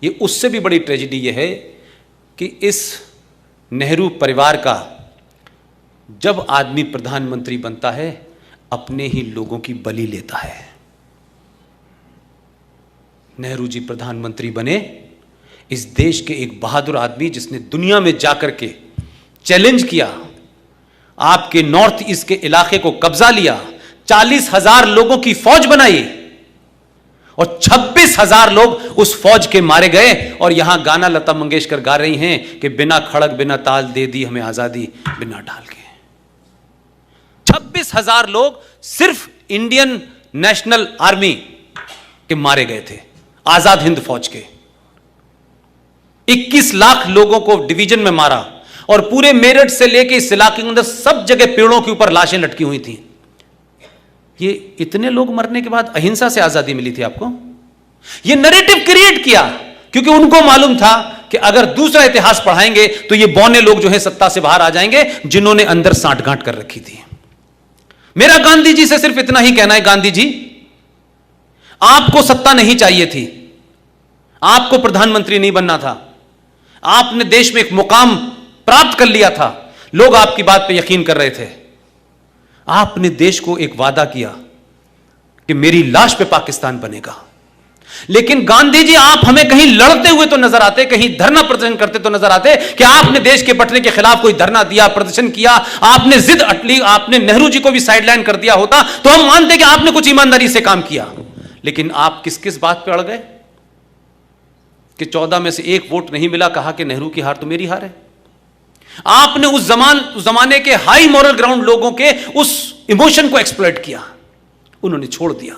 ये उससे भी बड़ी ट्रेजेडी ये है कि इस नेहरू परिवार का जब आदमी प्रधानमंत्री बनता है अपने ही लोगों की बलि लेता है। नेहरू जी प्रधानमंत्री बने, इस देश के एक बहादुर आदमी जिसने दुनिया में जाकर के चैलेंज किया, आपके नॉर्थ ईस्ट के इलाके को कब्जा लिया, 40,000 लोगों की फौज बनाई और 26,000 लोग उस फौज के मारे गए। और यहां गाना लता मंगेशकर गा रही हैं कि बिना खड़क बिना ताल दे दी हमें आजादी बिना ढाल के। 26,000 लोग सिर्फ इंडियन नेशनल आर्मी के मारे गए थे, आजाद हिंद फौज के। 21 लाख लोगों को डिवीजन में मारा और पूरे मेरठ से लेकर इस इलाके के अंदर सब जगह पेड़ों के ऊपर लाशें लटकी हुई थी। ये इतने लोग मरने के बाद अहिंसा से आजादी मिली थी आपको? ये नैरेटिव क्रिएट किया क्योंकि उनको मालूम था कि अगर दूसरा इतिहास पढ़ाएंगे तो ये बौने लोग जो है सत्ता से बाहर आ जाएंगे जिन्होंने अंदर सांठगांठ कर रखी थी। मेरा गांधी जी से सिर्फ इतना ही कहना है, गांधी जी आपको सत्ता नहीं चाहिए थी, आपको प्रधानमंत्री नहीं बनना था, आपने देश में एक मुकाम प्राप्त कर लिया था, लोग आपकी बात पे यकीन कर रहे थे। आपने देश को एक वादा किया कि मेरी लाश पे पाकिस्तान बनेगा, लेकिन गांधी जी आप हमें कहीं लड़ते हुए तो नजर आते, कहीं धरना प्रदर्शन करते तो नजर आते कि आपने देश के बंटने के खिलाफ कोई धरना दिया, प्रदर्शन किया, आपने जिद अटली, आपने नेहरू जी को भी साइडलाइन कर दिया होता तो हम मानते कि आपने कुछ ईमानदारी से काम किया। लेकिन आप किस किस बात पे अड़ गए कि 14 में से 1 वोट नहीं मिला, कहा कि नेहरू की हार तो मेरी हार है। आपने उस जमाने के हाई मॉरल ग्राउंड लोगों के उस इमोशन को एक्सप्लॉइट किया, उन्होंने छोड़ दिया।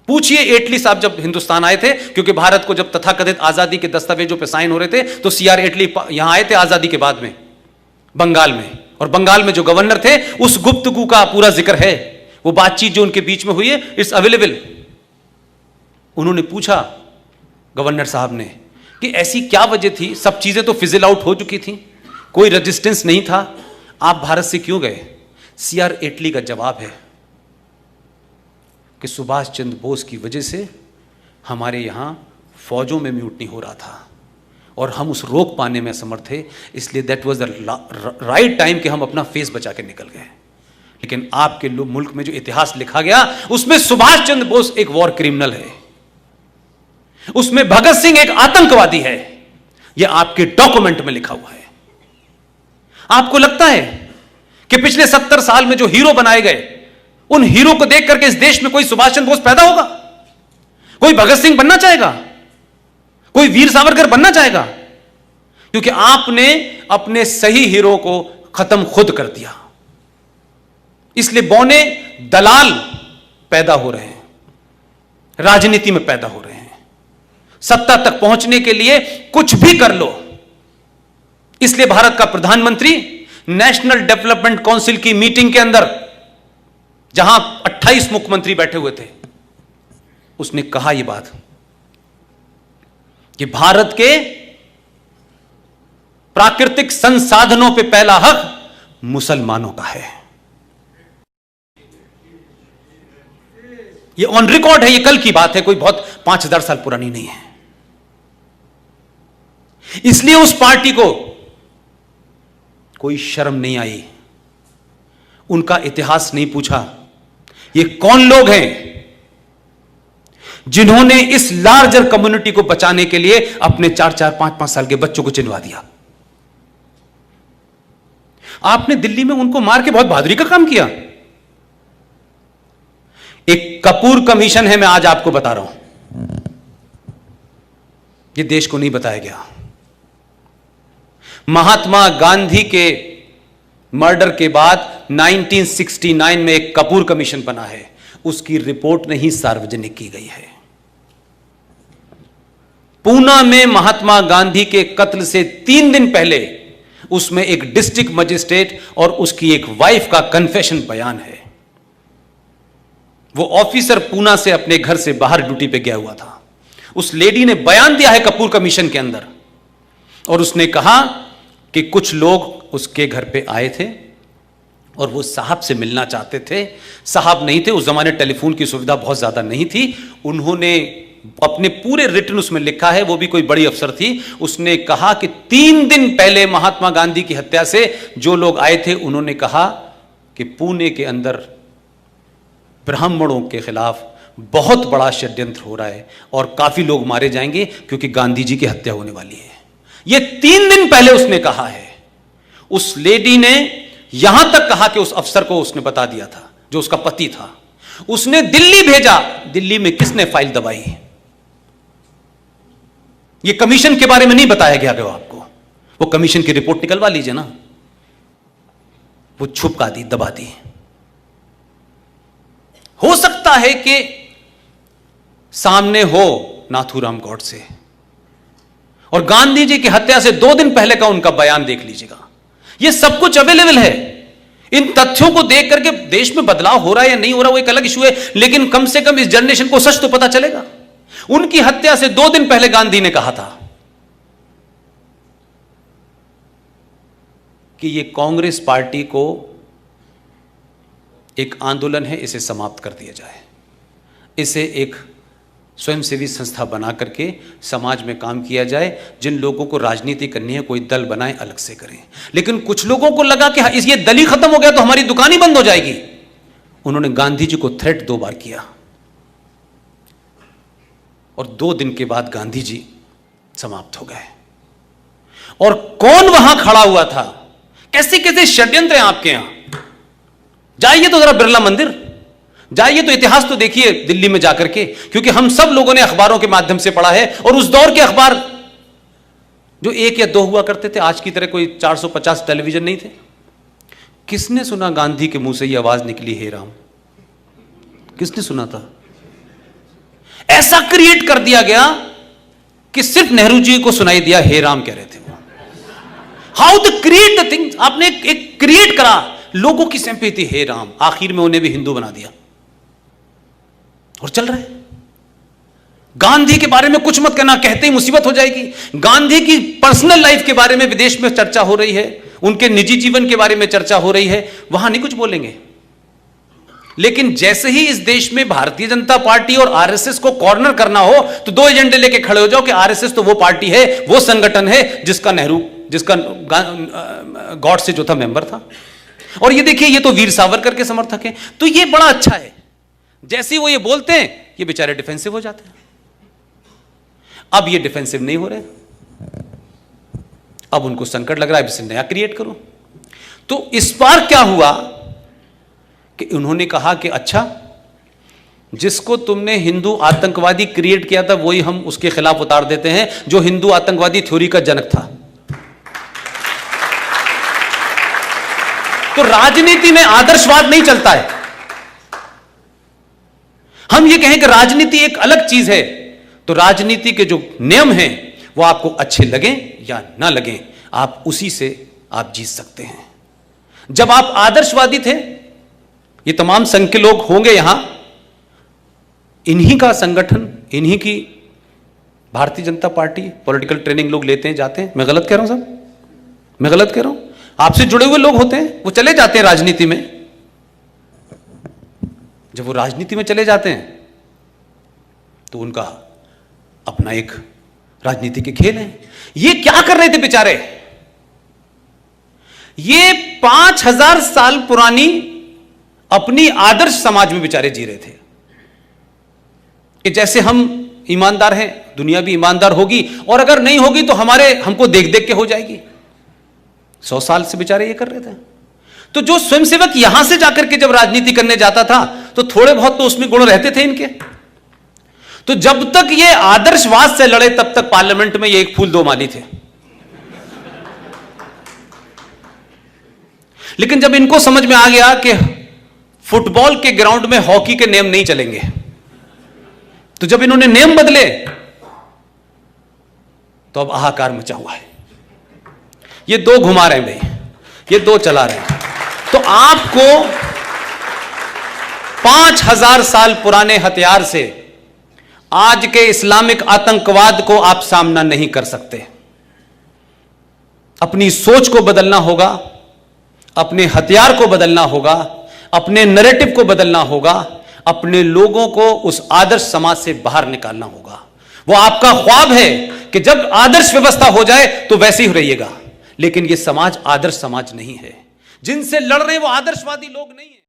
पूछिए एटली साहब जब हिंदुस्तान आए थे, क्योंकि भारत को जब तथाकथित आजादी के दस्तावेजों पे साइन हो रहे थे तो सीआर एटली यहां आए थे आजादी के बाद में बंगाल में, और बंगाल में जो गवर्नर थे उस गुप्तगू का पूरा जिक्र है, वो बातचीत जो उनके बीच में हुई है इट्स अवेलेबल। उन्होंने पूछा गवर्नर साहब ने कि ऐसी क्या वजह थी, सब चीजें तो फिजिल आउट हो चुकी थी, कोई रेजिस्टेंस नहीं था, आप भारत से क्यों गए? सीआर एटली का जवाब है कि सुभाष चंद्र बोस की वजह से हमारे यहां फौजों में म्यूटनी हो रहा था और हम उस रोक पाने में असमर्थ थे, इसलिए that was the right time कि हम अपना फेस बचा के निकल गए। लेकिन आपके मुल्क में जो इतिहास लिखा गया उसमें सुभाष चंद्र बोस एक वॉर क्रिमिनल है, उसमें भगत सिंह एक आतंकवादी है, यह आपके डॉक्यूमेंट में लिखा हुआ है। आपको लगता है कि पिछले 70 साल में जो हीरो बनाए गए उन हीरो को देख करके इस देश में कोई सुभाष चंद्र बोस पैदा होगा? कोई भगत सिंह बनना चाहेगा? कोई वीर सावरकर बनना चाहेगा? क्योंकि आपने अपने सही हीरो को खत्म खुद कर दिया। इसलिए बौने दलाल पैदा हो रहे हैं, राजनीति में पैदा हो रहे हैं, सत्ता तक पहुंचने के लिए कुछ भी कर लो। इसलिए भारत का प्रधानमंत्री नेशनल डेवलपमेंट काउंसिल की मीटिंग के अंदर, जहां 28 मुख्यमंत्री बैठे हुए थे, उसने कहा यह बात कि भारत के प्राकृतिक संसाधनों पे पहला हक मुसलमानों का है। यह ऑन रिकॉर्ड है, यह कल की बात है, कोई बहुत 5000 साल पुरानी नहीं है। इसलिए उस पार्टी को कोई शर्म नहीं आई, उनका इतिहास नहीं पूछा, ये कौन लोग हैं जिन्होंने इस लार्जर कम्युनिटी को बचाने के लिए अपने 4-4, 5-5 साल के बच्चों को चिनवा दिया। आपने दिल्ली में उनको मार के बहुत बहादुरी का काम किया। एक कपूर कमीशन है, मैं आज आपको बता रहा हूं, ये देश को नहीं बताया गया। महात्मा गांधी के मर्डर के बाद 1969 में एक कपूर कमीशन बना है, उसकी रिपोर्ट नहीं सार्वजनिक की गई है। पूना में महात्मा गांधी के कत्ल से 3 दिन पहले उसमें एक डिस्ट्रिक्ट मजिस्ट्रेट और उसकी एक वाइफ का कन्फेशन बयान है। वो ऑफिसर पूना से अपने घर से बाहर ड्यूटी पे गया हुआ था, उस लेडी ने बयान दिया है कपूर कमीशन के अंदर, और उसने कहा कि कुछ लोग उसके घर पे आए थे, और वो साहब से मिलना चाहते थे। साहब नहीं थे, उस जमाने टेलीफोन की सुविधा बहुत ज्यादा नहीं थी। उन्होंने अपने पूरे रिटन उसमें लिखा है, वो भी कोई बड़ी अफसर थी, उसने कहा कि 3 दिन पहले महात्मा गांधी की हत्या से जो लोग आए थे, उन्होंने कहा कि पुणे के अंदर ब्राह्मणों के खिलाफ बहुत बड़ा षड्यंत्र हो रहा है और काफी लोग मारे जाएंगे क्योंकि गांधी जी की हत्या होने वाली है। यह 3 दिन पहले उसने कहा है। उस लेडी ने यहां तक कहा कि उस अफसर को उसने बता दिया था, जो उसका पति था। उसने दिल्ली भेजा। दिल्ली में किसने फाइल दबाई? ये कमीशन के बारे में नहीं बताया गया आपको। वो कमीशन की रिपोर्ट निकलवा लीजिए ना। वो छुपका दी, दबा दी। हो सकता है कि सामने हो नाथूराम गॉडसे, और गांधी जी की हत्या से 2 दिन पहले का उनका बयान देख लीजिएगा। यह सब कुछ अवेलेबल है। इन तथ्यों को देख करके देश में बदलाव हो रहा है या नहीं हो रहा वो एक अलग इशू है, लेकिन कम से कम इस जनरेशन को सच तो पता चलेगा। उनकी हत्या से 2 दिन पहले गांधी ने कहा था कि यह कांग्रेस पार्टी को एक आंदोलन है, इसे समाप्त कर दिया जाए। इसे एक स्वयंसेवी संस्था बना करके समाज में काम किया जाए। जिन लोगों को राजनीति करनी है कोई दल बनाए, अलग से करें। लेकिन कुछ लोगों को लगा कि ये दल ही खत्म हो गया तो हमारी दुकान ही बंद हो जाएगी। उन्होंने गांधी जी को थ्रेट 2 बार किया और 2 दिन के बाद गांधी जी समाप्त हो गए। और कौन वहां खड़ा हुआ था? कैसे कैसे षड्यंत्र हैं आपके यहां। जाइए तो जरा बिरला मंदिर, जाइए तो इतिहास तो देखिए दिल्ली में जाकर के, क्योंकि हम सब लोगों ने अखबारों के माध्यम से पढ़ा है। और उस दौर के अखबार जो 1 या 2 हुआ करते थे, आज की तरह कोई 450 टेलीविजन नहीं थे। किसने सुना गांधी के मुंह से ये आवाज निकली, हे राम? किसने सुना था? ऐसा क्रिएट कर दिया गया कि सिर्फ नेहरू जी को सुनाई दिया हे राम कह रहे थे वो। How the create the thing. आपने एक क्रिएट करा, लोगों की सिंपैथी हे राम, आखिर में उन्हें भी हिंदू बना दिया और चल रहा है। गांधी के बारे में कुछ मत कहना, कहते ही मुसीबत हो जाएगी। गांधी की पर्सनल लाइफ के बारे में विदेश में चर्चा हो रही है, उनके निजी जीवन के बारे में चर्चा हो रही है, वहां नहीं कुछ बोलेंगे। लेकिन जैसे ही इस देश में भारतीय जनता पार्टी और आरएसएस को कॉर्नर करना हो तो 2 एजेंडे लेके खड़े हो जाओ कि आरएसएस तो वो पार्टी है, वो संगठन है जिसका गॉडसे जो था मेंबर था। और ये देखिए, ये तो वीर सावरकर के समर्थक हैं। तो ये बड़ा अच्छा है। जैसे ही वो ये बोलते हैं, ये बेचारे डिफेंसिव हो जाते हैं। अब ये डिफेंसिव नहीं हो रहे, अब उनको संकट लग रहा है, इसे नया क्रिएट करो। तो इस बार क्या हुआ कि उन्होंने कहा कि अच्छा, जिसको तुमने हिंदू आतंकवादी क्रिएट किया था वही हम उसके खिलाफ उतार देते हैं, जो हिंदू आतंकवादी थ्योरी का जनक था। तो राजनीति में आदर्शवाद नहीं चलता है। हम ये कहें कि राजनीति एक अलग चीज है, तो राजनीति के जो नियम हैं वो आपको अच्छे लगें या ना लगें, आप उसी से आप जीत सकते हैं। जब आप आदर्शवादी थे, ये तमाम संघ के लोग होंगे यहां, इन्हीं का संगठन, इन्हीं की Bharatiya Janata party political training लोग लेते हैं, जाते हैं। मैं गलत कह रहा हूं साहब? मैं गलत कह रहा हूं? आपसे जुड़े हुए लोग होते हैं, वो चले जाते हैं राजनीति में। जब वो राजनीति में चले जाते हैं तो उनका अपना एक राजनीति के खेल है। ये क्या कर रहे थे बेचारे? ये 5000 साल पुरानी अपनी आदर्श समाज में बेचारे जी रहे थे कि जैसे हम ईमानदार हैं, दुनिया भी ईमानदार होगी, और अगर नहीं होगी तो हमको देख देख के हो जाएगी। 100 साल से बेचारे ये कर रहे थे। तो जो स्वयंसेवक यहां से जाकर के जब राजनीति करने जाता था तो थोड़े बहुत तो उसमें गुण रहते थे इनके। तो जब तक ये आदर्शवाद से लड़े तब तक पार्लियामेंट में ये 1 फूल 2 माली थे। लेकिन जब इनको समझ में आ गया कि फुटबॉल के ग्राउंड में हॉकी के नियम नहीं चलेंगे, तो जब इन्होंने नियम बदले तो अब हाहाकार मचा हुआ है। ये 2 घुमा रहे हैं भाई, ये 2 चला रहे हैं। तो आपको 5000 साल पुराने हथियार से आज के इस्लामिक आतंकवाद को आप सामना नहीं कर सकते। अपनी सोच को बदलना होगा, अपने हथियार को बदलना होगा, अपने नैरेटिव को बदलना होगा, अपने लोगों को उस आदर्श समाज से बाहर निकालना होगा। वो आपका ख्वाब है कि जब आदर्श व्यवस्था हो जाए तो वैसे ही रहिएगा, लेकिन ये समाज आदर्श समाज नहीं है। जिनसे लड़ रहे हैं वो आदर्शवादी लोग नहीं है।